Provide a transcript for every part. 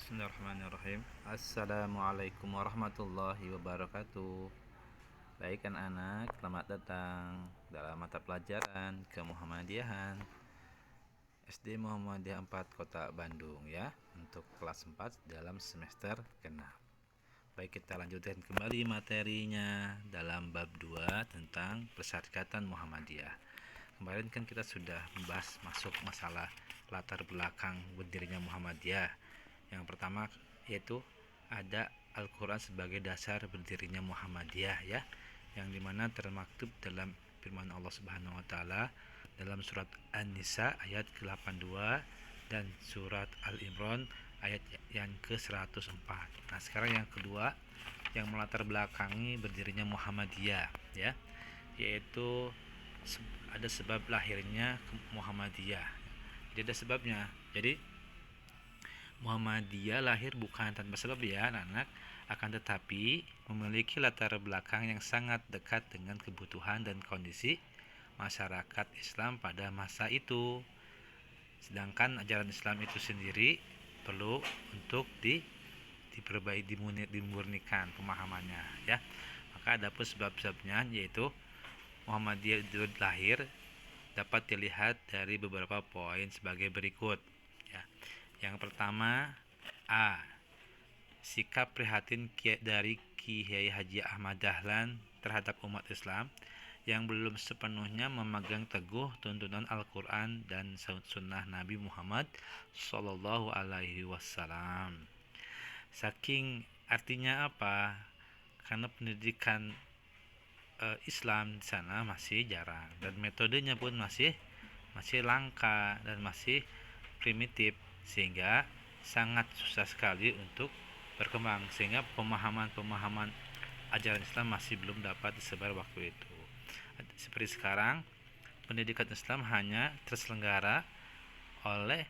Bismillahirrahmanirrahim. Assalamualaikum warahmatullahi wabarakatuh. Baik anak-anak, selamat datang dalam mata pelajaran Kemuhammadiyahan SD Muhammadiyah 4 Kota Bandung ya, untuk kelas 4 dalam semester ke-6. Baik, kita lanjutkan kembali materinya dalam bab 2 tentang Persyarikatan Muhammadiyah. Kemarin kan kita sudah membahas masuk masalah latar belakang berdirinya Muhammadiyah. Yang pertama yaitu ada Al-Quran sebagai dasar berdirinya Muhammadiyah ya, yang dimana termaktub dalam firman Allah Subhanahu wa taala dalam surat An-Nisa ayat ke-82 dan surat Al-Imran ayat yang ke-104. Nah, sekarang yang kedua yang melatar belakangi berdirinya Muhammadiyah ya, yaitu ada sebab lahirnya Muhammadiyah. Jadi ada sebabnya. Jadi Muhammadiyah lahir bukan tanpa sebab ya anak-anak, akan tetapi memiliki latar belakang yang sangat dekat dengan kebutuhan dan kondisi masyarakat Islam pada masa itu. Sedangkan ajaran Islam itu sendiri perlu untuk diperbaiki, dimurnikan pemahamannya ya. Maka ada pun sebab-sebabnya, yaitu Muhammadiyah lahir dapat dilihat dari beberapa poin sebagai berikut ya. Yang pertama, A. Sikap prihatin dari Kiai Haji Ahmad Dahlan terhadap umat Islam yang belum sepenuhnya memegang teguh tuntunan Al-Quran dan Sunnah Nabi Muhammad Sallallahu Alaihi Wasallam. Saking artinya apa? Karena pendidikan Islam di sana masih jarang dan metodenya pun masih langka dan masih primitif, sehingga sangat susah sekali untuk berkembang, sehingga pemahaman ajaran Islam masih belum dapat disebar waktu itu. Seperti sekarang, pendidikan Islam hanya terselenggara oleh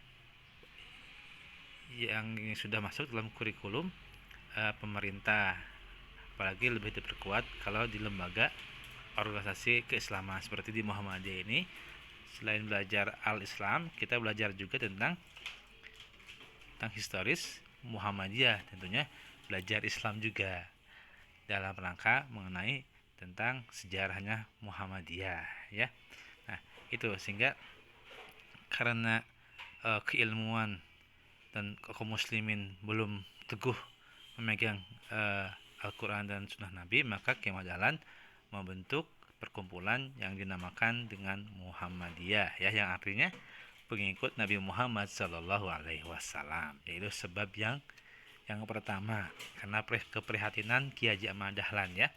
yang sudah masuk dalam kurikulum pemerintah, apalagi lebih diperkuat kalau di lembaga organisasi keislaman seperti di Muhammadiyah ini. Selain belajar al-Islam, kita belajar juga tentang historis Muhammadiyah, tentunya belajar Islam juga dalam rangka mengenai tentang sejarahnya Muhammadiyah ya. Nah, itu sehingga karena keilmuan dan kaum muslimin belum teguh memegang Al-Quran dan Sunnah Nabi, maka Kiai Dahlan membentuk perkumpulan yang dinamakan dengan Muhammadiyah ya, yang artinya pengikut Nabi Muhammad Sallallahu Alaihi Wasallam. Yaitu sebab yang pertama, karena keprihatinan Kiai Haji Ahmad Dahlan ya.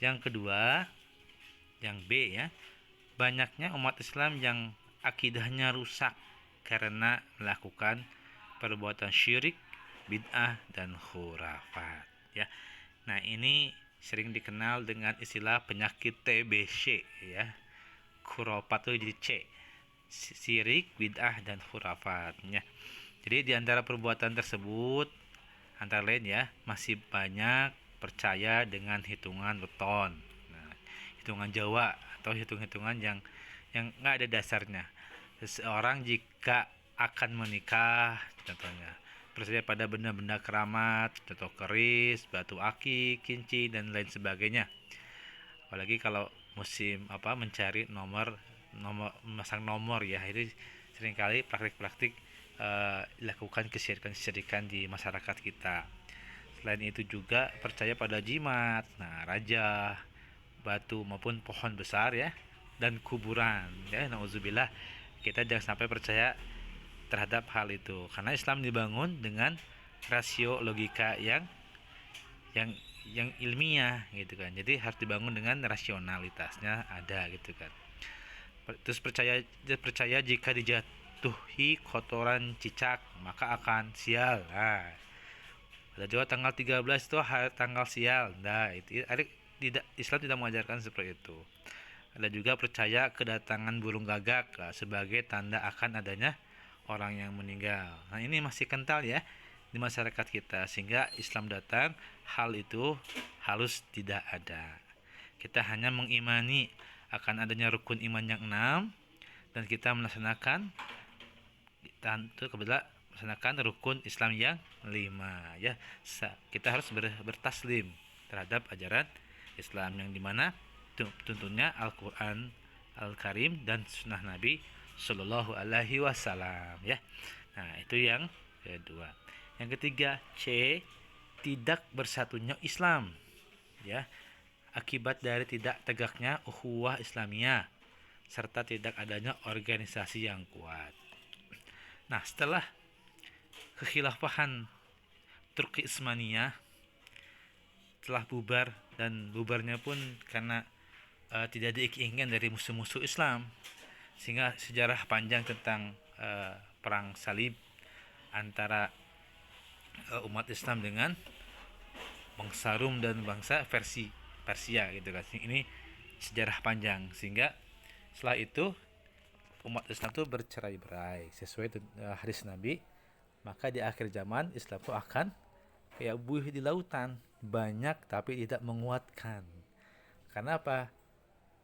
Yang kedua, yang B ya, banyaknya umat Islam yang akidahnya rusak karena melakukan perbuatan syirik, bid'ah dan khurafat ya. Nah, ini sering dikenal dengan istilah penyakit TBC ya. Khurafat itu jadi C, syirik, bid'ah dan khurafatnya. Jadi di antara perbuatan tersebut antara lain ya, masih banyak percaya dengan hitungan weton. Nah, hitungan Jawa atau hitung-hitungan yang nggak ada dasarnya. Seseorang jika akan menikah, contohnya percaya pada benda-benda keramat, contoh keris, batu aki, kinci dan lain sebagainya. Apalagi kalau musim mencari nomor memasang nomor ya, itu seringkali praktik-praktik dilakukan kesyirikan di masyarakat kita. Selain itu juga percaya pada jimat, nah raja, batu maupun pohon besar ya, dan kuburan ya. Nauzubillah, kita jangan sampai percaya terhadap hal itu, karena Islam dibangun dengan rasio logika yang ilmiah gitu kan. Jadi harus dibangun dengan rasionalitasnya ada gitu kan. Terus percaya jika dijatuhi kotoran cicak maka akan sial. Nah, ada juga tanggal 13 itu tanggal sial. Nah, itu Islam tidak mengajarkan seperti itu. Ada juga percaya kedatangan burung gagak sebagai tanda akan adanya orang yang meninggal. Nah, ini masih kental ya di masyarakat kita, sehingga Islam datang hal itu harus tidak ada. Kita hanya mengimani akan adanya rukun iman yang 6 dan kita melaksanakan, tentu kebetulan melaksanakan rukun Islam yang 5 ya. Kita harus bertaslim terhadap ajaran Islam yang dimana tuntunnya Al-Quran Al-Karim dan Sunnah Nabi Shallallahu Alaihi Wasallam ya. Nah itu yang kedua. Yang ketiga C, tidak bersatunya Islam ya, akibat dari tidak tegaknya ukhuwah Islamiyah serta tidak adanya organisasi yang kuat. Nah setelah kekhilafahan Turki Utsmaniyah telah bubar, dan bubarnya pun karena tidak diinginkan dari musuh-musuh Islam, sehingga sejarah panjang tentang perang salib antara umat Islam dengan bangsa Rum dan bangsa Persia gitu kan. Ini sejarah panjang, sehingga setelah itu umat Islam itu bercerai-berai sesuai hadis Nabi. Maka di akhir zaman Islam itu akan kayak buih di lautan, banyak tapi tidak menguatkan. Karena apa?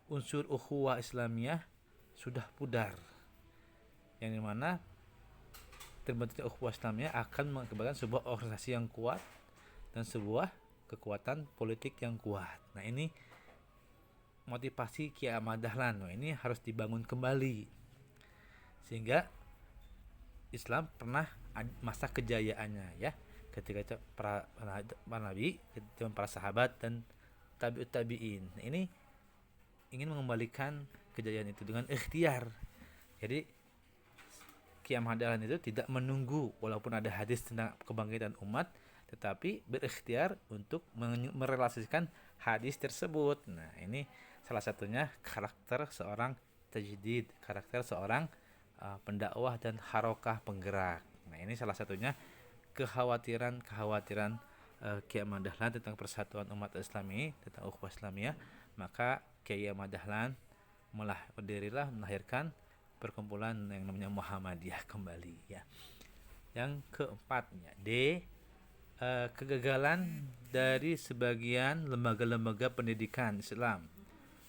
Unsur ukhuwah Islamiyah sudah pudar, yang dimana terbentuknya ukhuwah Islamiyah akan mengakibatkan sebuah organisasi yang kuat dan sebuah kekuatan politik yang kuat. Nah ini motivasi Kiai Ahmad Dahlan. Ini harus dibangun kembali, sehingga Islam pernah masa kejayaannya ya, ketika para nabi, para sahabat dan tabi'ut tabi'in. Ini ingin mengembalikan kejayaan itu dengan ikhtiar. Jadi Kiai Ahmad Dahlan itu tidak menunggu walaupun ada hadis tentang kebangkitan umat, tetapi berikhtiar untuk merelasikan hadis tersebut. Nah ini salah satunya karakter seorang tajdid, karakter seorang pendakwah dan harokah penggerak. Nah ini salah satunya kekhawatiran Kiai Ahmad Dahlan tentang persatuan umat Islam ini, tentang ukhuwah Islamiyah. Maka Kiai Ahmad Dahlan melahirkan perkumpulan yang namanya Muhammadiyah kembali ya. Yang keempatnya D, kegagalan dari sebagian lembaga-lembaga pendidikan Islam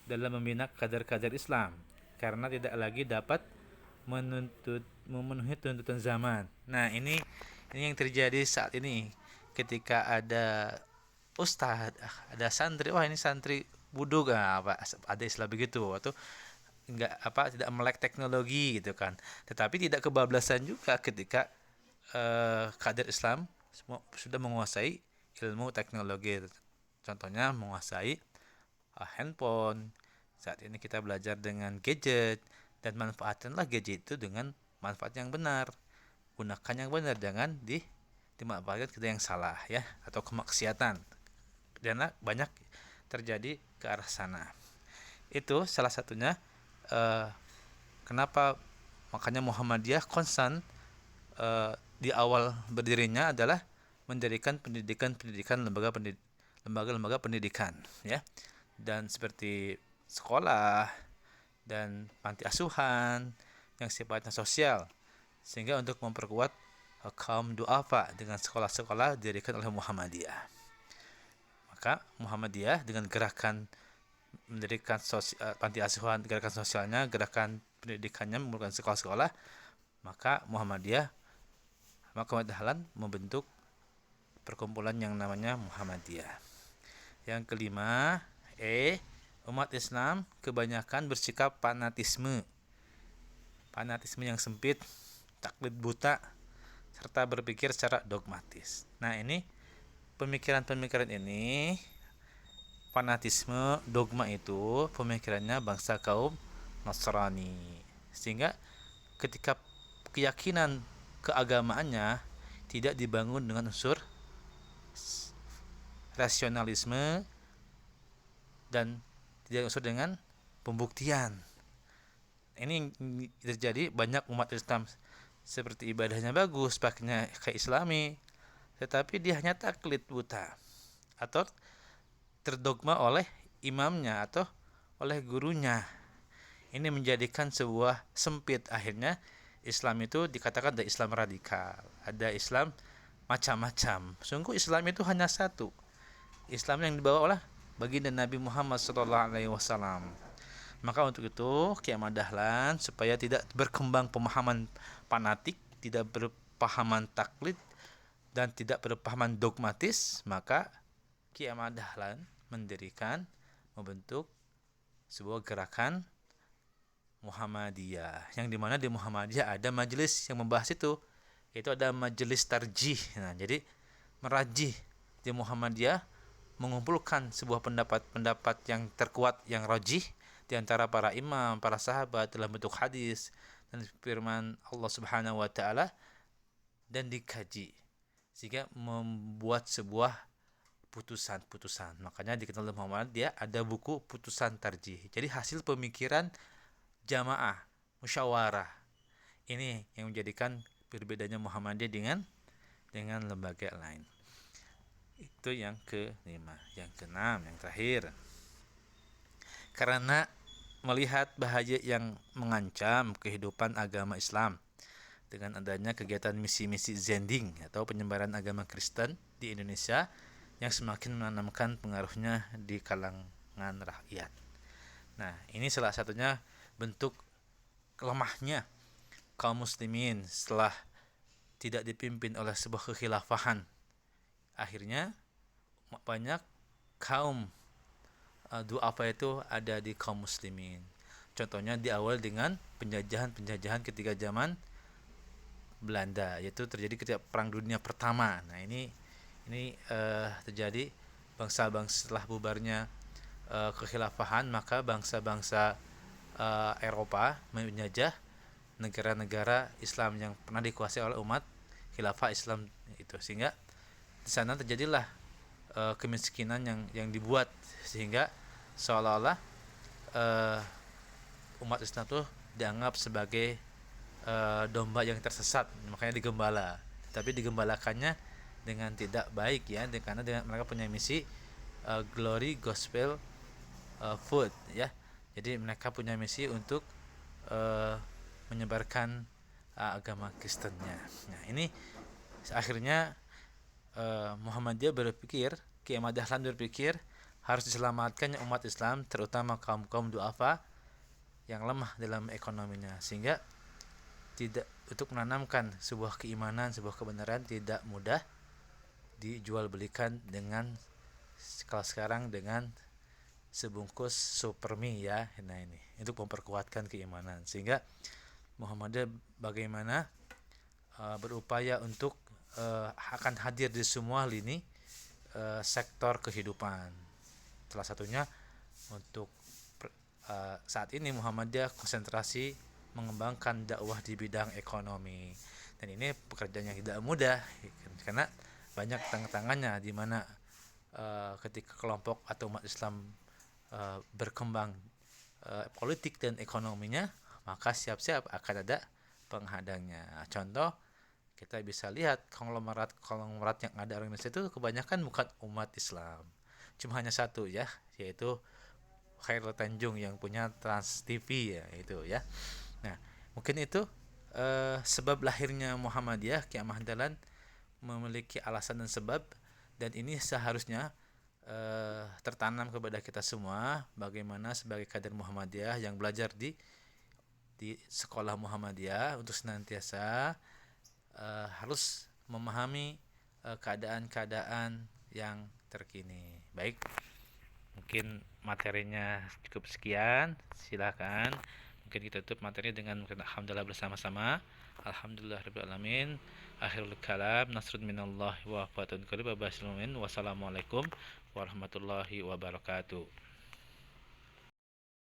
dalam membina kader-kader Islam karena tidak lagi dapat memenuhi tuntutan zaman. Nah ini yang terjadi saat ini, ketika ada ustadz, ada santri, wah ini santri buduk, ada istilah begitu, atau tidak melek teknologi gitu kan. Tetapi tidak kebablasan juga ketika kader Islam sudah menguasai ilmu teknologi. Contohnya menguasai handphone. Saat ini kita belajar dengan gadget, dan manfaatkanlah gadget itu dengan manfaat yang benar. Gunakan yang benar, jangan dimanfaatkan ke yang salah ya, atau kemaksiatan. Karena banyak terjadi ke arah sana. Itu salah satunya kenapa makanya Muhammadiyah konstan di awal berdirinya adalah mendirikan pendidikan lembaga-lembaga pendidikan ya, dan seperti sekolah dan panti asuhan yang sifatnya sosial, sehingga untuk memperkuat kaum duafa dengan sekolah-sekolah didirikan oleh Muhammadiyah. Maka Muhammadiyah dengan gerakan mendirikan panti asuhan, gerakan sosialnya, gerakan pendidikannya, membuka sekolah-sekolah, maka Muhammadiyah, maka Dahlan membentuk perkumpulan yang namanya Muhammadiyah. Yang kelima umat Islam kebanyakan bersikap fanatisme yang sempit, taklid buta, serta berpikir secara dogmatis. Nah ini pemikiran ini, fanatisme, dogma itu pemikirannya bangsa kaum Nasrani, sehingga ketika keyakinan keagamaannya tidak dibangun dengan unsur rasionalisme dan tidak unsur dengan pembuktian. Ini terjadi banyak umat Islam seperti ibadahnya bagus, pakainya kayak Islami, tetapi dia hanya taklid buta atau terdogma oleh imamnya atau oleh gurunya. Ini menjadikan sebuah sempit. Akhirnya Islam itu dikatakan ada Islam radikal, ada Islam macam-macam. Sungguh Islam itu hanya satu, Islam yang dibawa oleh baginda Nabi Muhammad SAW. Maka untuk itu Kiai Ahmad Dahlan, supaya tidak berkembang pemahaman fanatik, tidak berpahaman taklid dan tidak berpahaman dogmatis, maka Ki Ahmad Dahlan membentuk sebuah gerakan Muhammadiyah, yang dimana di Muhammadiyah ada majelis yang membahas itu, yaitu ada majelis tarjih. Nah, jadi merajih di Muhammadiyah, mengumpulkan sebuah pendapat-pendapat yang terkuat, yang rajih di antara para imam, para sahabat dalam bentuk hadis dan firman Allah Subhanahu wa taala, dan dikaji sehingga membuat sebuah putusan-putusan. Makanya dikenal oleh Muhammadiyah ada buku putusan tarjih. Jadi hasil pemikiran jamaah, musyawarah. Ini yang menjadikan berbedanya Muhammadiyah dengan lembaga lain. Itu yang kelima. Yang keenam, yang terakhir, karena melihat bahaya yang mengancam kehidupan agama Islam dengan adanya kegiatan misi-misi zending atau penyebaran agama Kristen di Indonesia yang semakin menanamkan pengaruhnya di kalangan rakyat. Nah, ini salah satunya bentuk lemahnya kaum muslimin setelah tidak dipimpin oleh sebuah kekhilafahan. Akhirnya banyak kaum du'afa itu ada di kaum muslimin. Contohnya di awal dengan penjajahan ketika zaman Belanda, yaitu terjadi ketika Perang Dunia Pertama. Nah, ini terjadi bangsa-bangsa setelah bubarnya kekhilafahan, maka bangsa-bangsa Eropa menjajah negara-negara Islam yang pernah dikuasai oleh umat khilafah Islam itu, sehingga di sana terjadilah kemiskinan yang dibuat, sehingga seolah-olah umat Islam itu dianggap sebagai domba yang tersesat, makanya digembala. Tapi digembalakannya dengan tidak baik ya, karena mereka punya misi glory gospel food ya. Jadi mereka punya misi untuk menyebarkan agama Kristennya. Nah, ini akhirnya Muhammadiyah berpikir, Ki Ahmad Dahlan berpikir harus diselamatkannya umat Islam, terutama kaum du'afa yang lemah dalam ekonominya, sehingga tidak, untuk menanamkan sebuah keimanan, sebuah kebenaran tidak mudah dijual belikan dengan, kalau sekarang, dengan sebungkus supermi ya. Nah, ini untuk memperkuatkan keimanan, sehingga Muhammadiyah bagaimana berupaya untuk akan hadir di semua lini sektor kehidupan. Salah satunya untuk saat ini Muhammadiyah konsentrasi mengembangkan dakwah di bidang ekonomi, dan ini pekerjaan yang tidak mudah karena banyak tantangannya, di mana ketika kelompok atau umat Islam berkembang politik dan ekonominya, maka siap-siap akan ada penghadangnya. Contoh, kita bisa lihat konglomerat yang ada di Indonesia itu kebanyakan bukan umat Islam, cuma hanya satu ya, yaitu Khairul Tanjung yang punya Trans TV ya, itu ya. Nah, mungkin itu sebab lahirnya Muhammadiyah. Ki Ahmad Dahlan memiliki alasan dan sebab, dan ini seharusnya tertanam kepada kita semua, bagaimana sebagai kader Muhammadiyah yang belajar di sekolah Muhammadiyah untuk senantiasa harus memahami keadaan-keadaan yang terkini. Baik, mungkin materinya cukup sekian, silakan. Mungkin kita tutup materi dengan alhamdulillah bersama-sama. Alhamdulillahirabbil alamin. Akhirul kalam, nasrun minallahi wa fatun qarib. Wassalamualaikum warahmatullahi wabarakatuh.